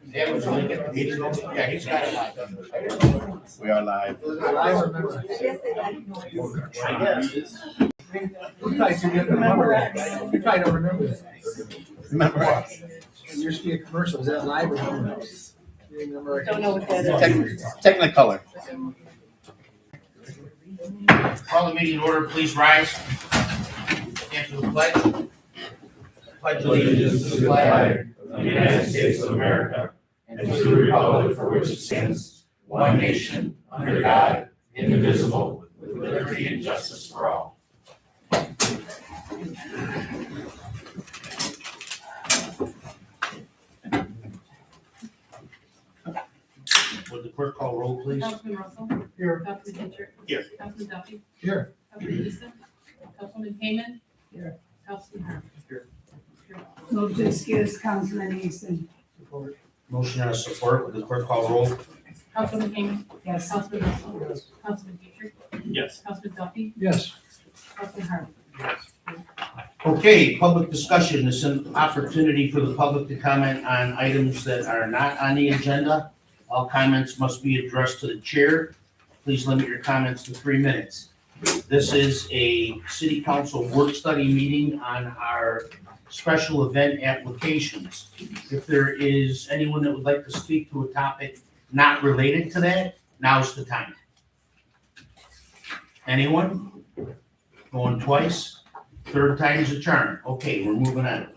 Yeah, he's got it. We are live. I remember. You guys didn't remember that. You probably don't remember that. Remember what? There used to be a commercial, was that live or not? You remember? Don't know what that is. Technicolor. Call the meeting in order, please rise. Stand for the pledge. Pledge allegiance to the flag of the United States of America and to the republic for which it stands, one nation, under God, indivisible, with liberty and justice for all. Would the clerk call roll, please? Councilman Russell. Here. Councilman Hitcher. Here. Councilman Duffy. Here. Councilman Easton. Councilman Heyman. Here. Councilman Harmon. Here. Move to excuse Councilman Easton. Motion and a support. Would the clerk call roll? Councilman Heyman. Yes. Councilman Russell. Councilman Hitcher. Yes. Councilman Duffy. Yes. Councilman Harmon. Okay, public discussion is an opportunity for the public to comment on items that are not on the agenda. All comments must be addressed to the chair. Please limit your comments to 3 minutes. This is a city council work study meeting on our special event applications. If there is anyone that would like to speak to a topic not related to that, now's the time. Anyone? Going twice? Third time's a charm. Okay, we're moving on.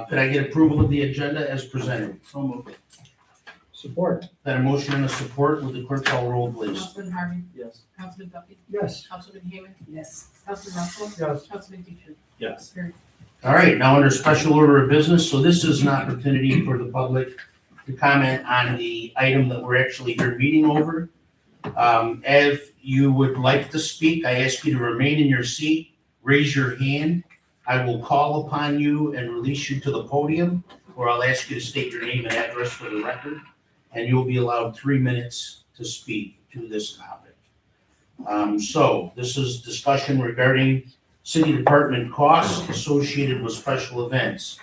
Could I get approval of the agenda as presented? So moved. Support. That a motion and a support, would the clerk call roll, please? Councilman Harmon. Yes. Councilman Duffy. Yes. Councilman Heyman. Yes. Councilman Russell. Yes. Councilman Hitcher. Yes. Carried. All right, now under special order of business, so this is an opportunity for the public to comment on the item that we're actually here meeting over. If you would like to speak, I ask you to remain in your seat, raise your hand. I will call upon you and release you to the podium, or I'll ask you to state your name and address for the record, and you'll be allowed 3 minutes to speak to this topic. So this is discussion regarding city department costs associated with special events.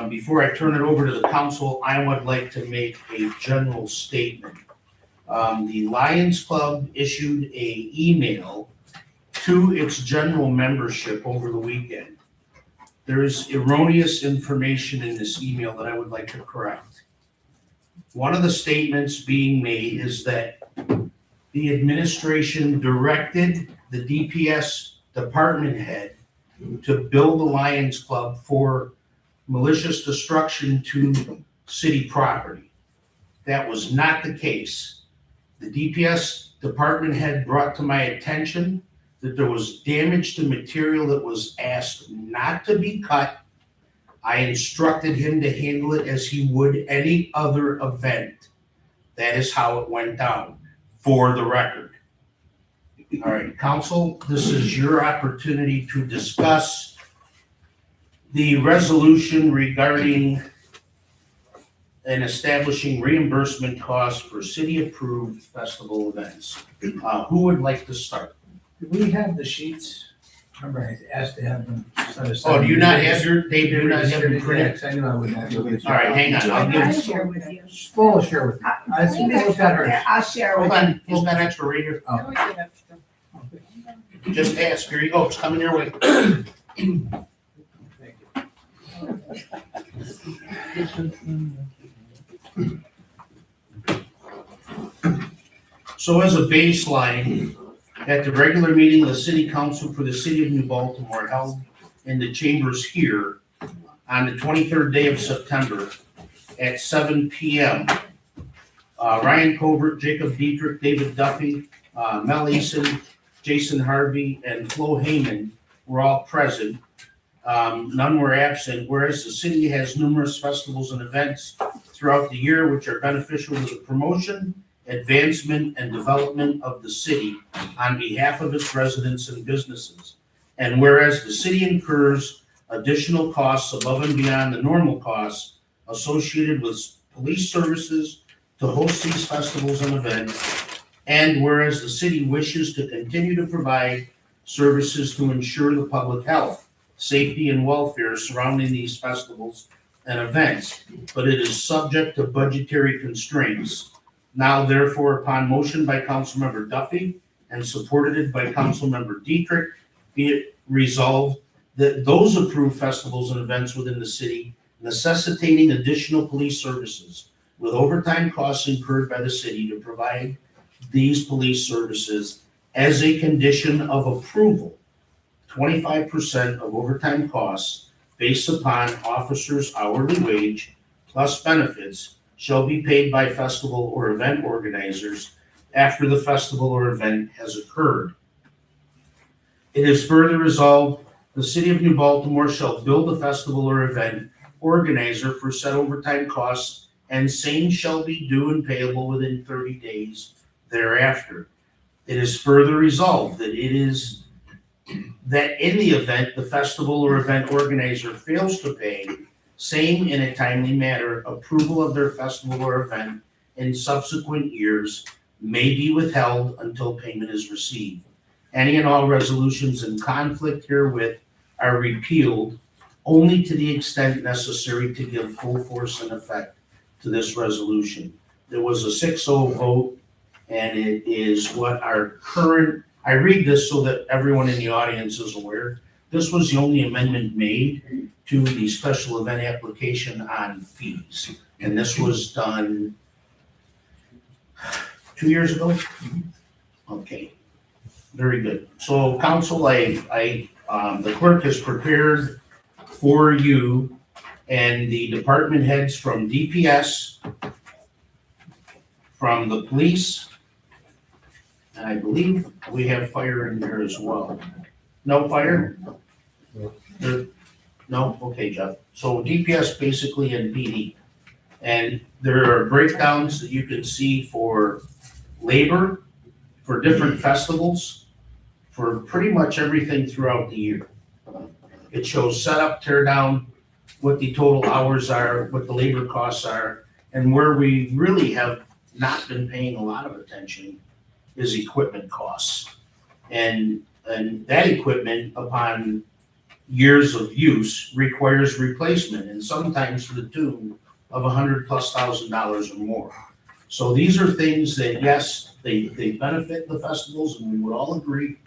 Before I turn it over to the council, I would like to make a general statement. The Lions Club issued an email to its general membership over the weekend. There is erroneous information in this email that I would like to correct. One of the statements being made is that the administration directed the DPS department head to build the Lions Club for malicious destruction to city property. That was not the case. The DPS department head brought to my attention that there was damage to material that was asked not to be cut. I instructed him to handle it as he would any other event. That is how it went down, for the record. All right, council, this is your opportunity to discuss the resolution regarding and establishing reimbursement costs for city-approved festival events. Who would like to start? Do we have the sheets? Remember, I asked to have them set aside. Oh, do you not have your, Dave, do you not have them printed? Yes, I knew I wouldn't have. All right, hang on, I'll I'll give, share with you. Full share with you. I see who's got hers. I'll share hold with you. on, he's got extra right here. Oh. I always get extra. Just ask, here you go, it's coming your way. Thank you. So as a baseline, at the regular meeting of the city council for the city of New Baltimore held in the chambers here on the 23rd day of September at 7 p.m., Ryan Covert, Jacob Dietrich, David Duffy, Mel Eason, Jason Harvey, and Flo Heyman were all present. None were absent, whereas the city has numerous festivals and events throughout the year which are beneficial to the promotion, advancement, and development of the city on behalf of its residents and businesses. And whereas the city incurs additional costs above and beyond the normal costs associated with police services to host these festivals and events, and whereas the city wishes to continue to provide services to ensure the public health, safety, and welfare surrounding these festivals and events, but it is subject to budgetary constraints. Now therefore, upon motion by Councilmember Duffy and supported by Councilmember Dietrich, be it resolved that those approved festivals and events within the city necessitating additional police services with overtime costs incurred by the city to provide these police services as a condition of approval, 25% of overtime costs based upon officers' hourly wage plus benefits shall be paid by festival or event organizers after the festival or event has occurred. It is further resolved, the city of New Baltimore shall bill the festival or event organizer for said overtime costs, and same shall be due and payable within 30 days thereafter. It is further resolved that in the event the festival or event organizer fails to pay, same in a timely manner, approval of their festival or event in subsequent years may be withheld until payment is received. Any and all resolutions in conflict herewith are repealed only to the extent necessary to give full force and effect to this resolution. There was a 6-0 vote, and it is what our current, I read this so that everyone in the audience is aware. This was the only amendment made to the special event application on fees. And this was done 2 years ago? Okay, very good. So council, the clerk has prepared for you and the department heads from DPS, from the police, and I believe we have fire in there as well. No fire? No? Okay, Jeff. So DPS basically and PD. And there are breakdowns that you can see for labor, for different festivals, for pretty much everything throughout the year. It shows setup, tear down, what the total hours are, what the labor costs are, and where we really have not been paying a lot of attention is equipment costs. And that equipment, upon years of use, requires replacement, and sometimes to the tune of $100,000+ or more. So these are things that, yes, they benefit the festivals, and we would all agree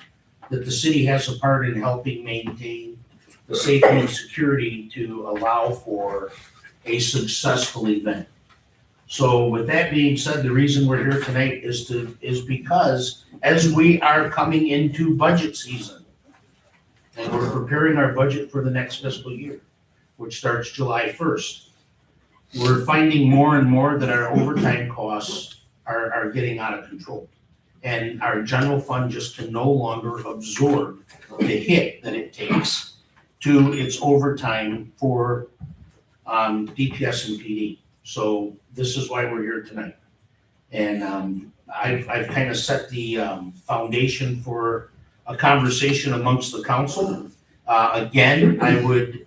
that the city has a part in helping maintain the safety and security to allow for a successful event. So with that being said, the reason we're here tonight is because as we are coming into budget season, and we're preparing our budget for the next fiscal year, which starts July 1st, we're finding more and more that our overtime costs are getting out of control. And our general fund just can no longer absorb the hit that it takes to its overtime for DPS and PD. So this is why we're here tonight. And I've kind of set the foundation for a conversation amongst the council. Again, I would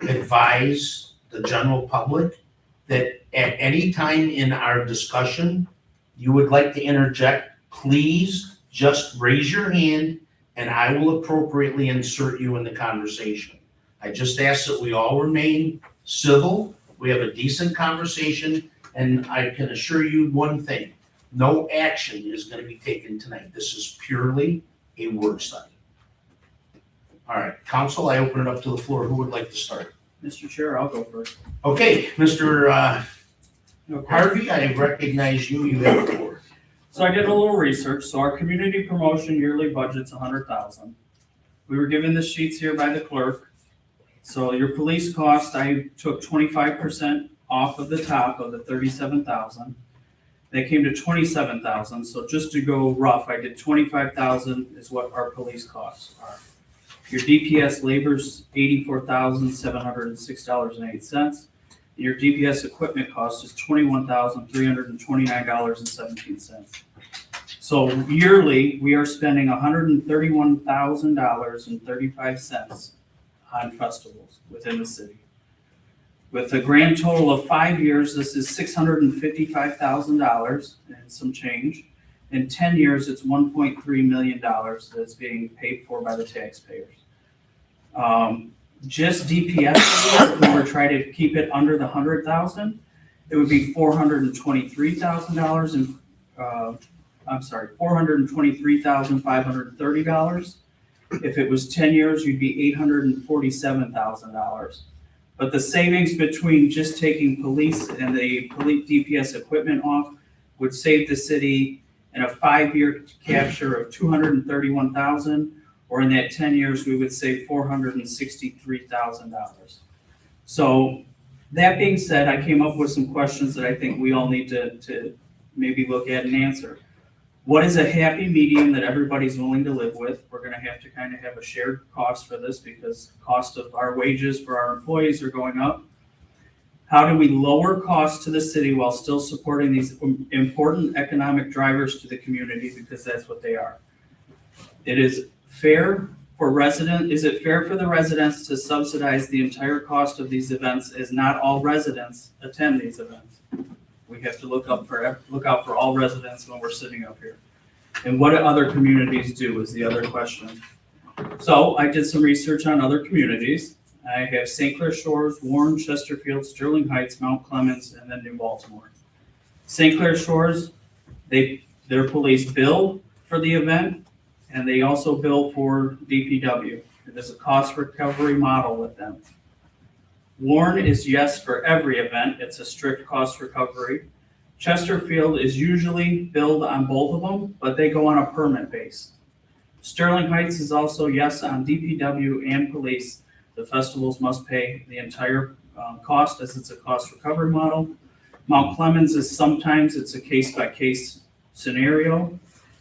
advise the general public that at any time in our discussion, you would like to interject, please just raise your hand and I will appropriately insert you in the conversation. I just ask that we all remain civil, we have a decent conversation, and I can assure you one thing, no action is going to be taken tonight. This is purely a work study. All right, council, I open it up to the floor. Who would like to start? Mr. Chair, I'll go first. Okay, Mr. Harvey, I recognize you. You have the floor. So I did a little research. So our community promotion yearly budget's $100,000. We were given the sheets here by the clerk. So your police cost, I took 25% off of the top of the 37,000. They came to 27,000. So just to go rough, I did 25,000 is what our police costs are. Your DPS labor's $84,706.08. Your DPS equipment cost is $21,329.17. So yearly, we are spending $131,000.35 on festivals within the city. With a grand total of 5 years, this is $655,000 and some change. In 10 years, it's $1.3 million that's being paid for by the taxpayers. just DPS, if we were trying to keep it under the 100,000, it would be $423,000 and, $423,530. If it was 10 years, you'd be $847,000. But the savings between just taking police and the police DPS equipment off would save the city in a 5-year capture of $231,000, or in that 10 years, we would save $463,000. So that being said, I came up with some questions that I think we all need to maybe look at and answer. What is a happy medium that everybody's willing to live with? We're gonna have to kind of have a shared cost for this because cost of our wages for our employees are going up. How do we lower costs to the city while still supporting these important economic drivers to the community, because that's what they are? It is fair for is it fair for the residents to subsidize the entire cost of these events, as not all residents attend these events? We have to look out for all residents when we're sitting up here. And what do other communities do is the other question. So I did some research on other communities. I have St. Clair Shores, Warren, Chesterfield, Sterling Heights, Mount Clemens, and then New Baltimore. St. Clair Shores, their police bill for the event, and they also bill for DPW. There's a cost recovery model with them. Warren is yes for every event. It's a strict cost recovery. Chesterfield is usually billed on both of them, but they go on a permit base. Sterling Heights is also yes on DPW and police. The festivals must pay the entire cost, as it's a cost recovery model. Mount Clemens is sometimes it's a case-by-case scenario.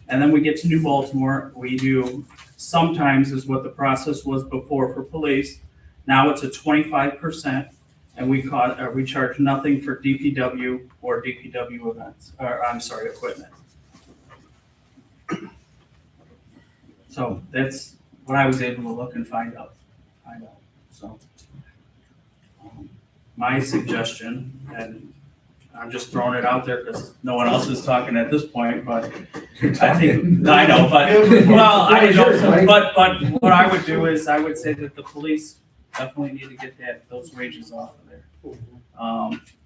And then we get to New Baltimore. We do sometimes is what the process was before for police. Now it's a 25%, and we charge nothing for DPW or DPW events, equipment. So that's what I was able to look and find out. So my suggestion, and I'm just throwing it out there because no one else is talking at this point, but I think, I know, but, well, I know, but what I would do is I would say that the police definitely need to get those wages off of there.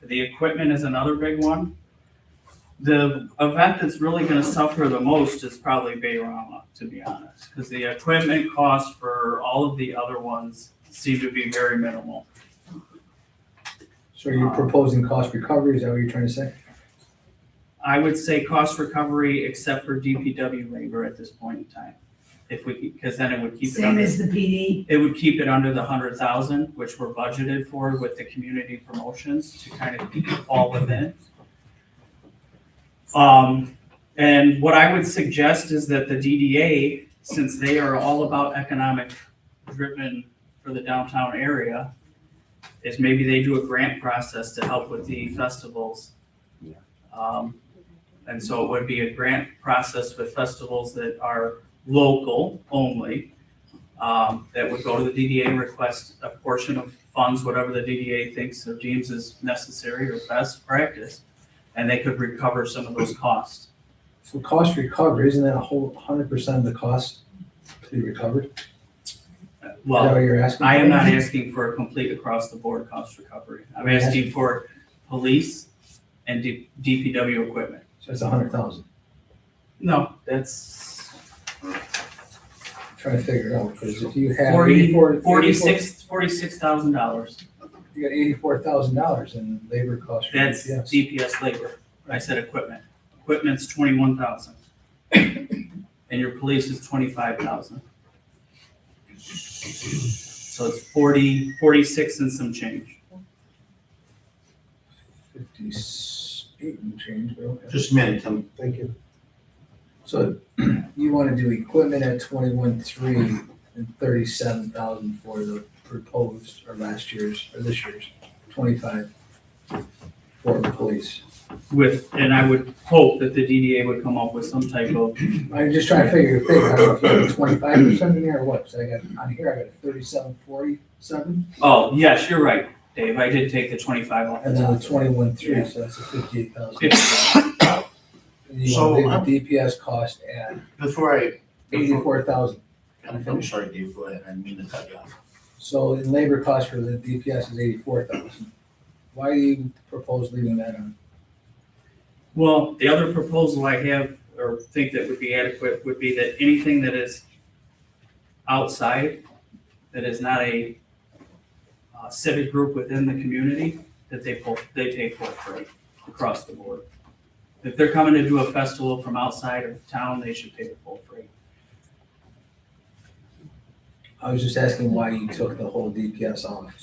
The equipment is another big one. The event that's really gonna suffer the most is probably Bayrama, to be honest, because the equipment costs for all of the other ones seem to be very minimal. So you're proposing cost recovery, is that what you're trying to say? I would say cost recovery except for DPW labor at this point in time. Because then it would keep it Same under, as the PD. it would keep it under the 100,000, which we're budgeted for with the community promotions to kind of keep it all within. And what I would suggest is that the DDA, since they are all about economic driven for the downtown area, is maybe they do a grant process to help with the festivals. And so it would be a grant process with festivals that are local only, that would go to the DDA and request a portion of funds, whatever the DDA thinks or deems is necessary or best practice, and they could recover some of those costs. So cost recovery, isn't that a whole 100% of the cost to be recovered? Is that what Well, you're asking? I am for? not asking for a complete across the board cost recovery. I'm asking for police and DPW equipment. So it's 100,000. No, that's Trying to figure it out, because if you have $46,000. You got $84,000 in labor costs. for That's DPS. DPS labor. I said equipment. Equipment's 21,000. And your police is 25,000. So it's 46 and some change. 58 and change, but okay. Just a minute, Tim. Thank you. So you want to do equipment at 21,300 and 37,000 for the proposed, or last year's, or this year's, 25 for the police. And I would hope that the DDA would come up with some type of, I'm just trying to figure it out. I don't know if you have 25% in there or what, so I got, on here, I got a 3747, oh, yes, you're right, Dave. I did take the 25 off. and then the 21,300, so that's a 58,000. 50. And you So, want to leave the DPS cost at Before I 84,000. I'm sorry, Dave, go ahead. I didn't mean to cut you off. So in labor cost for the DPS is 84,000. Why do you propose leaving that on? Well, the other proposal I have, or think that would be adequate, would be that anything that is outside, that is not a civic group within the community, that they pay full freight across the board. If they're coming to do a festival from outside of town, they should pay the full freight. I was just asking why you took the whole DPS off.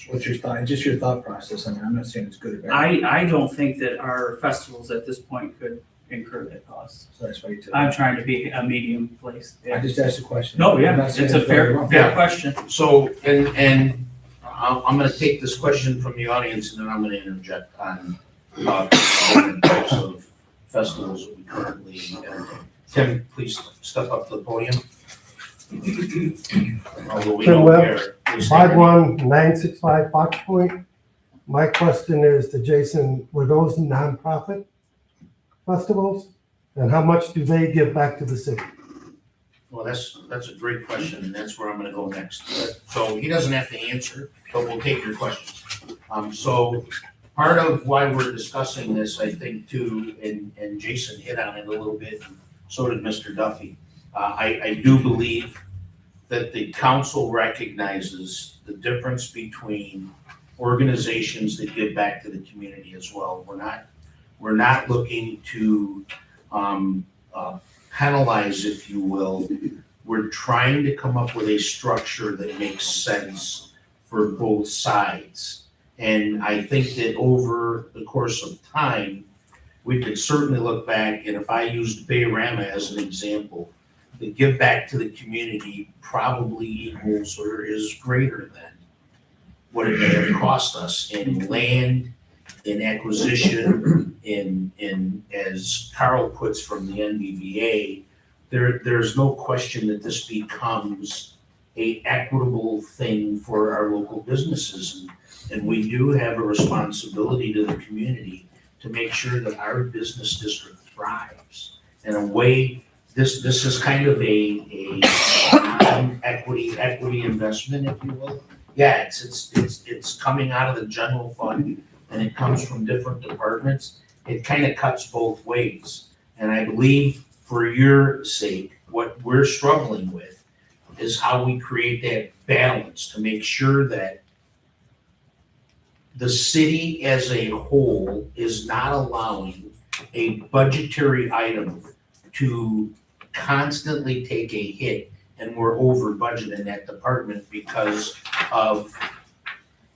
What's your thought, just your thought process? I mean, I'm not saying it's good or bad. I don't think that our festivals at this point could incur that cost. So that's why you took it. I'm trying to be a medium place. I just asked a question. No, I'm yeah, not saying it's a right or wrong. fair question. So, and I'm gonna take this question from the audience and then I'm gonna interject on different types of festivals that we currently entertain. Tim, please step up to the podium. Although we Tim don't Webb, care. Please state your name. 51965 Fox Point. My question is to Jason, were those nonprofit festivals? And how much do they give back to the city? Well, that's a great question, and that's where I'm gonna go next. So he doesn't have to answer, but we'll take your questions. So part of why we're discussing this, I think too, and Jason hit on it a little bit, and so did Mr. Duffy. I do believe that the council recognizes the difference between organizations that give back to the community as well. We're not looking to penalize, if you will. We're trying to come up with a structure that makes sense for both sides. And I think that over the course of time, we could certainly look back, and if I used Bayrama as an example, the give back to the community probably equals or is greater than what it may have cost us in land, in acquisition, in as Carl puts from the NBVA, there's no question that this becomes a equitable thing for our local businesses. And we do have a responsibility to the community to make sure that our business district thrives. In a way, this is kind of a equity investment, if you will. Yeah, it's coming out of the general fund and it comes from different departments. It kind of cuts both ways. And I believe for your sake, what we're struggling with is how we create that balance to make sure that the city as a whole is not allowing a budgetary item to constantly take a hit and we're over budget in that department because of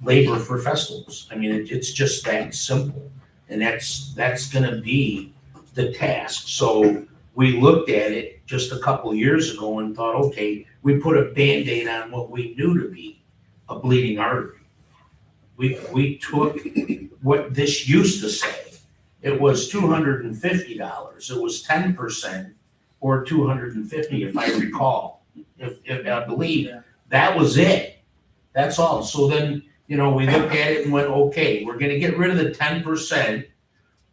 labor for festivals. I mean, it's just that simple. And that's gonna be the task. So we looked at it just a couple of years ago and thought, okay, we put a Band-Aid on what we knew to be a bleeding artery. We took what this used to say. It was $250. It was 10% or $250, if I recall. If I believe, that was it. That's all. So then, we looked at it and went, okay, we're gonna get rid of the 10%.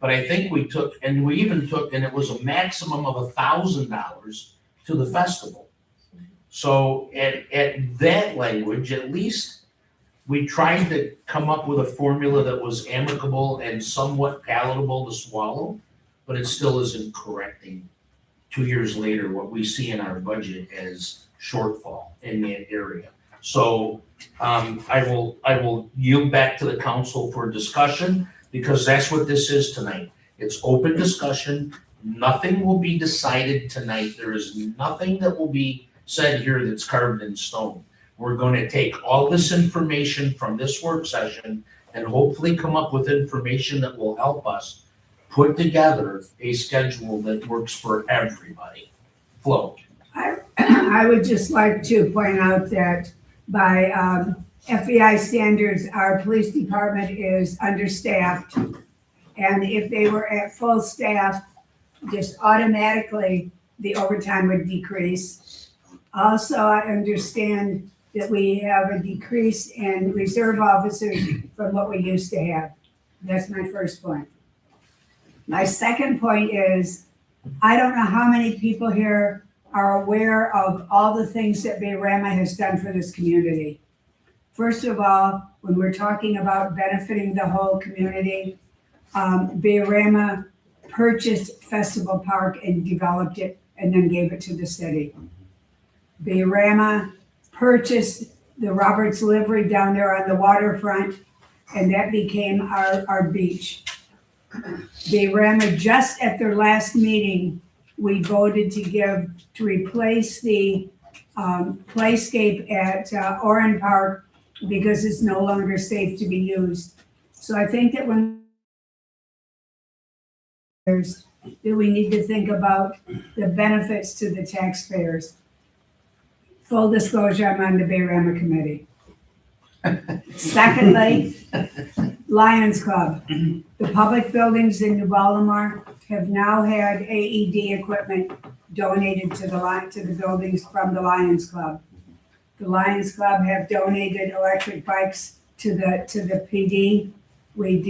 But I think we took, and it was a maximum of $1,000 to the festival. So at that language, at least we tried to come up with a formula that was amicable and somewhat palatable to swallow, but it still isn't correcting 2 years later what we see in our budget as shortfall in that area. So I will yield back to the council for discussion because that's what this is tonight. It's open discussion. Nothing will be decided tonight. There is nothing that will be said here that's carved in stone. We're going to take all this information from this work session and hopefully come up with information that will help us put together a schedule that works for everybody. Flo. I would just like to point out that by FBI standards, our police department is understaffed. And if they were at full staff, just automatically the overtime would decrease. Also, I understand that we have a decrease in reserve officers from what we used to have. That's my first point. My second point is, I don't know how many people here are aware of all the things that Bayrama has done for this community. First of all, when we're talking about benefiting the whole community, Bayarama purchased Festival Park and developed it and then gave it to the city. Bayarama purchased the Roberts Livery down there on the waterfront, and that became our beach. Bayarama, just at their last meeting, we voted to replace the playscape at Oran Park because it's no longer safe to be used. So I think that that we need to think about the benefits to the taxpayers. Full disclosure, I'm on the Bayarama Committee. Secondly, Lions Club. The public buildings in New Baltimore have now had AED equipment donated to the buildings from the Lions Club. The Lions Club have donated electric bikes to the PD. We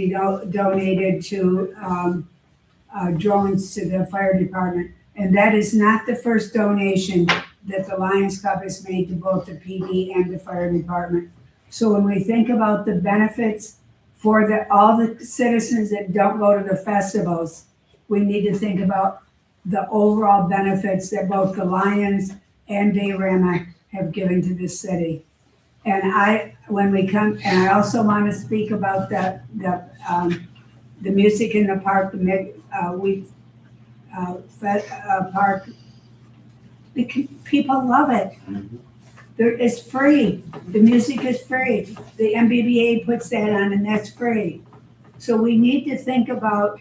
donated to drones to the fire department. And that is not the first donation that the Lions Club has made to both the PD and the fire department. So when we think about the benefits for all the citizens that don't go to the festivals, we need to think about the overall benefits that both the Lions and Bayarama have given to this city. And I also want to speak about the music in the park, park. People love it. It's free. The music is free. The MBBA puts that on, and that's free. So we need to think about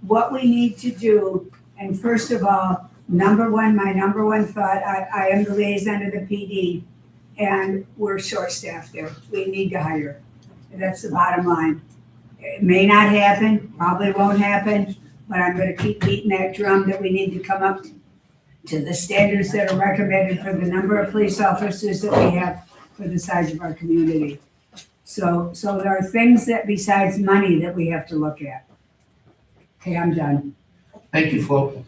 what we need to do. And first of all, my number one thought, I am the liaison to the PD, and we're short-staffed there. We need to hire. That's the bottom line. It may not happen, probably won't happen, but I'm going to keep beating that drum that we need to come up to the standards that are recommended for the number of police officers that we have for the size of our community. So there are things that besides money that we have to look at. Okay, I'm done. Thank you, Flo.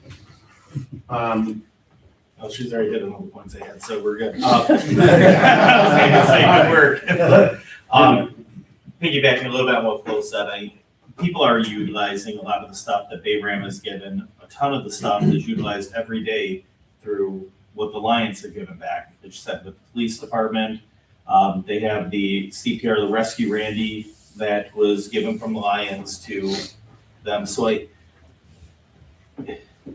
Oh, she's already hit on all the points I had, so we're good. I was gonna say, good work. Piggybacking a little bit on what Flo said, people are utilizing a lot of the stuff that Bayram has given. A ton of the stuff is utilized every day through what the Lions have given back. They just said with the police department, they have the CPR, the Rescue Randy, that was given from the Lions to them. So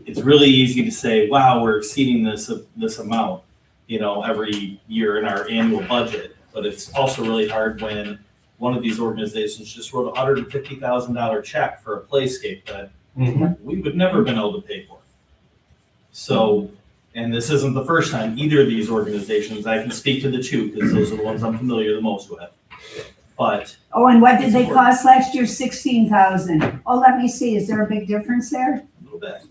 it's really easy to say, wow, we're exceeding this amount, every year in our annual budget. But it's also really hard when one of these organizations just wrote a $150,000 check for a playscape that we would never been able to pay for. So, and this isn't the first time either of these organizations, I can speak to the two because those are the ones I'm familiar the most with. But. Oh, and what did they cost last year? 16,000. Oh, let me see. Is there a big difference there? A little bit.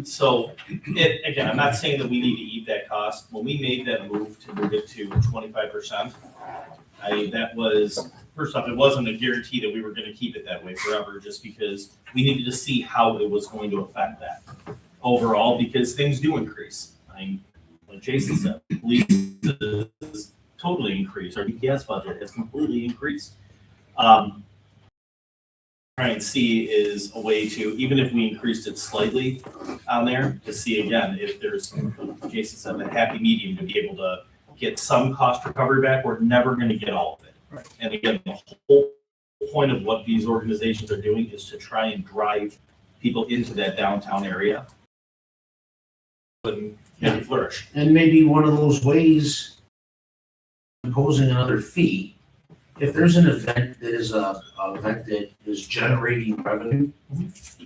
So, again, I'm not saying that we need to eat that cost. When we made that move to move it to 25%, that was, first off, it wasn't a guarantee that we were going to keep it that way forever, just because we needed to see how it was going to affect that overall, because things do increase. Like Jason said, police is totally increased. Our DPS budget has completely increased. Try and see is a way to, even if we increased it slightly on there, to see again if there's, Jason said, a happy medium to be able to get some cost recovery back. We're never going to get all of it. Right. And again, the whole point of what these organizations are doing is to try and drive people into that downtown area and flourish. And maybe one of those ways, imposing another fee, if there's an event that is a event that is generating revenue,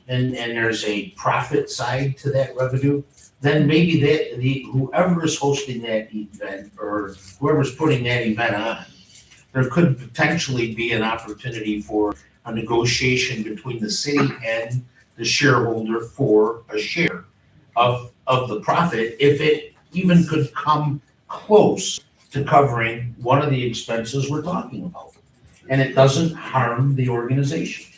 and there's a profit side to that revenue, then maybe whoever is hosting that event or whoever's putting that event on, there could potentially be an opportunity for a negotiation between the city and the shareholder for a share of the profit, if it even could come close to covering one of the expenses we're talking about. And it doesn't harm the organization.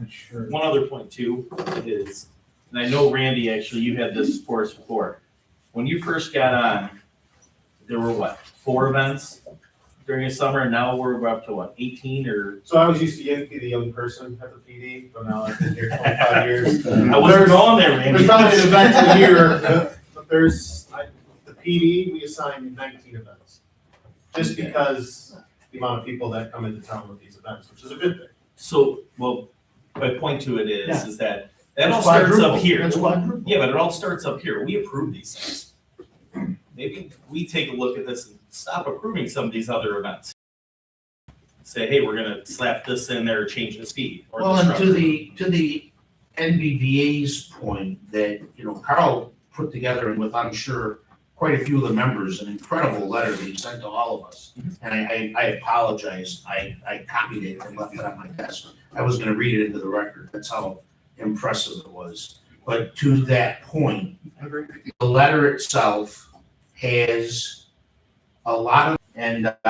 Sure. One other point too is, and I know Randy, actually, you had this for us before. When you first got on, there were 4 events? during the summer, and now we're up to what, 18 or? So I was used to be the young person at the PD, but now I've been here 25 years. I wasn't going there, Randy. There's probably an event a year, but the PD, we assign 19 events. Just because the amount of people that come into town with these events, which is a good thing. So, well, my point to it Yeah. is that all That's starts quadruple. up here. That's quadruple. Yeah, but it all starts up here. We approve these things. Maybe we take a look at this and stop approving some of these other events. Say, hey, we're gonna slap this in there, or change the speed. Or Well, the and structure. to the NBVA's point that, Carl put together with, I'm sure, quite a few of the members, an incredible letter that he sent to all of us. And I apologize, I copied it and left it on my desk. I was gonna read it into the record, that's how impressive it was. But to that point, the letter itself has a lot of, and